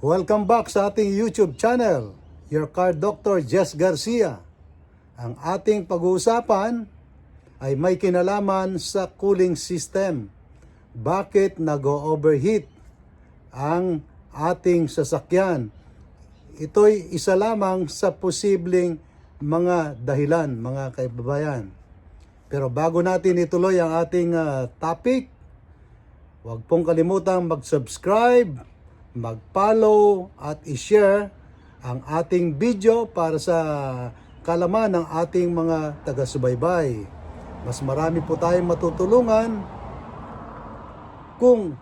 Welcome back sa ating YouTube channel, Your Car Dr. Jess Garcia. Ang ating pag-uusapan ay may kinalaman sa cooling system. Bakit nag-overheat ang ating sasakyan? Ito'y isa lamang sa posibleng mga dahilan, mga kaibabayan. Pero bago natin ituloy ang ating topic, huwag pong kalimutang mag-subscribe, mag-follow at i-share ang ating video para sa kalaman ng ating mga taga-subaybay. Mas marami po tayong matutulungan kung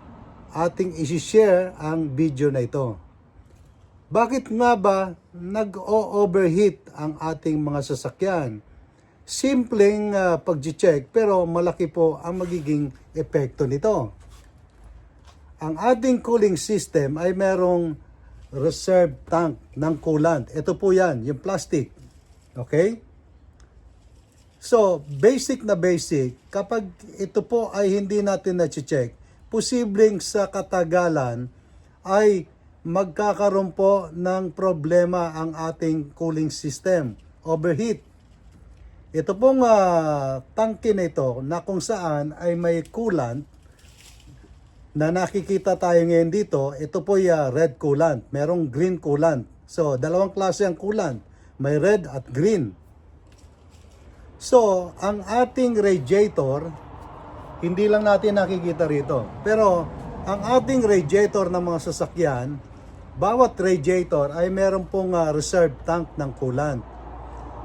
ating i-share ang video na ito. Bakit nga ba nag-overheat ang ating mga sasakyan? Simpleng pag-check pero malaki po ang magiging epekto nito. Ang ating cooling system ay merong reserve tank ng coolant. Ito po yan, yung plastic. Okay? So, basic na basic, kapag ito po ay hindi natin na-check, posibleng sa katagalan ay magkakaroon po ng problema ang ating cooling system. Overheat. Ito pong tangke na ito na kung saan ay may coolant na nakikita tayo ngayon dito, ito po yung red coolant. Merong green coolant. So, dalawang klase ang coolant. May red at green. So, ang ating radiator, hindi lang natin nakikita rito. Pero, ang ating radiator ng mga sasakyan, bawat radiator ay meron pong reserve tank ng coolant.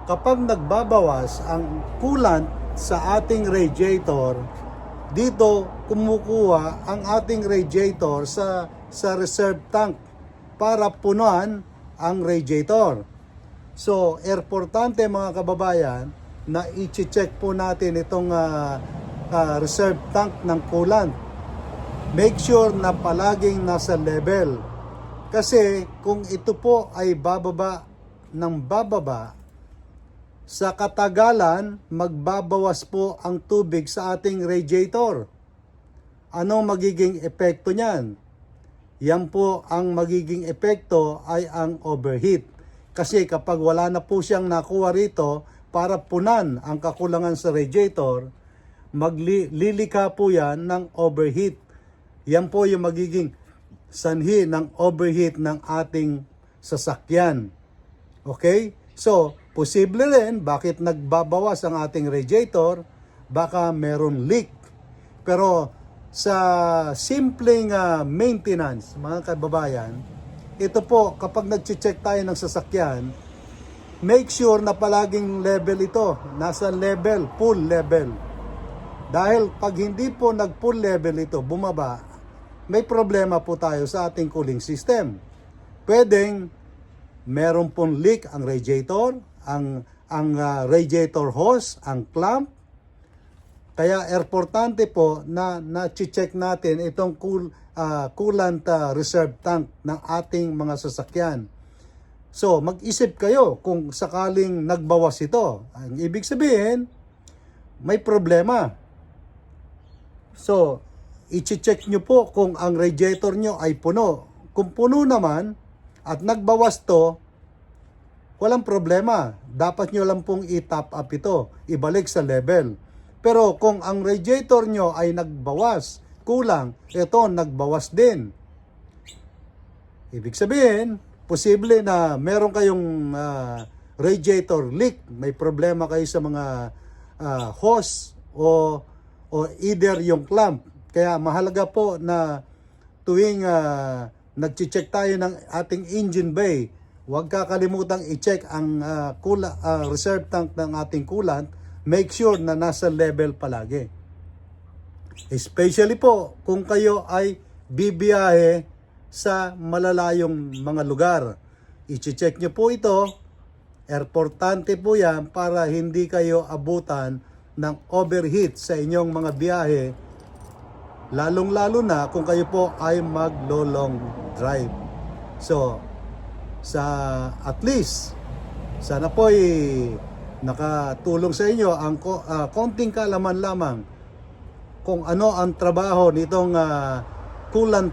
Kapag nagbabawas ang coolant sa ating radiator, dito kumukuha ang ating radiator sa reserve tank para punuan ang radiator. So, importante mga kababayan na i-check po natin itong reserve tank ng coolant. Make sure na palaging nasa level. Kasi kung ito po ay bababa ng bababa, sa katagalan, magbabawas po ang tubig sa ating radiator. Ano magiging epekto niyan? Yan po ang magiging epekto ay ang overheat. Kasi kapag wala na po siyang nakuha rito para punan ang kakulangan sa radiator, maglilika po yan ng overheat. Yan po yung magiging sanhi ng overheat ng ating sasakyan. Okay? So, posible rin, bakit nagbabawas ang ating radiator? Baka meron leak. Pero sa simpleng maintenance, mga kababayan, ito po, kapag nag-check tayo ng sasakyan, make sure na palaging level ito. Nasa level, full level. Dahil pag hindi po nag-full level ito, bumaba, may problema po tayo sa ating cooling system. Pwedeng meron pong leak ang radiator, ang radiator hose, ang clamp. Kaya importante po na na-check natin itong coolant reserve tank ng ating mga sasakyan. So, mag-isip kayo kung sakaling nagbawas ito. Ang ibig sabihin, may problema. So, i-check nyo po kung ang radiator nyo ay puno. Kung puno naman at nagbawas to, walang problema. Dapat nyo lang pong i-top up ito. Ibalik sa level. Pero kung ang radiator nyo ay nagbawas, kulang, ito nagbawas din. Ibig sabihin, posible na meron kayong radiator leak. May problema kayo sa mga hose o either yung clamp. Kaya mahalaga po na tuwing nag-check tayo ng ating engine bay, huwag kakalimutang i-check ang reserve tank ng ating coolant. Make sure na nasa level palagi. Especially po kung kayo ay bibiyahe sa malalayong mga lugar. I-check nyo po ito. Importante po yan para hindi kayo abutan ng overheat sa inyong mga biyahe. Lalong-lalo na kung kayo po ay mag-long drive. So, at least sana po ay nakatulong sa inyo ang konting kaalaman lamang kung ano ang trabaho nitong coolant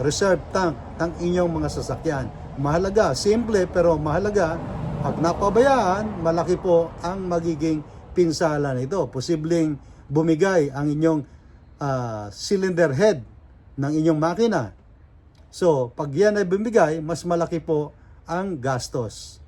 reserve tank ng inyong mga sasakyan. Mahalaga, simple pero mahalaga. Pag napabayaan, malaki po ang magiging pinsala nito. Posibleng bumigay ang inyong cylinder head ng inyong makina. So, pag yan ay bumigay, mas malaki po ang gastos.